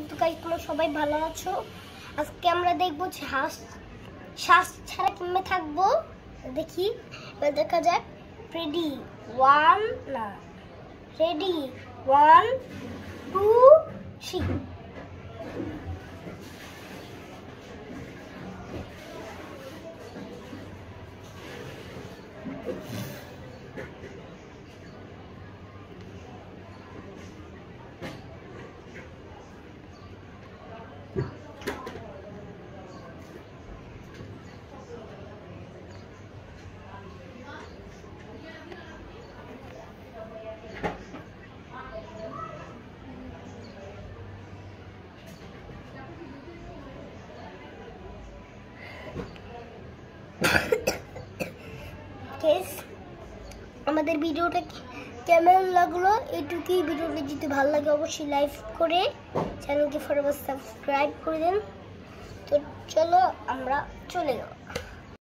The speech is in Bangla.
তো গাইস তোমরা সবাই ভালো আছো। আজকে আমরা দেখবো যে শ্বাস ছাড়া কিভাবে থাকবো। দেখি এবার দেখা যাক। রেডি 1 2 3। আমাদের ভিডিওটা কেমন লাগলো এটুকুই। ভিডিওটা যদি ভালো লাগে অবশ্যই লাইক করে চ্যানেলকে ফটাফট সাবস্ক্রাইব করে দেন। তো চলো আমরা চলে যাবো।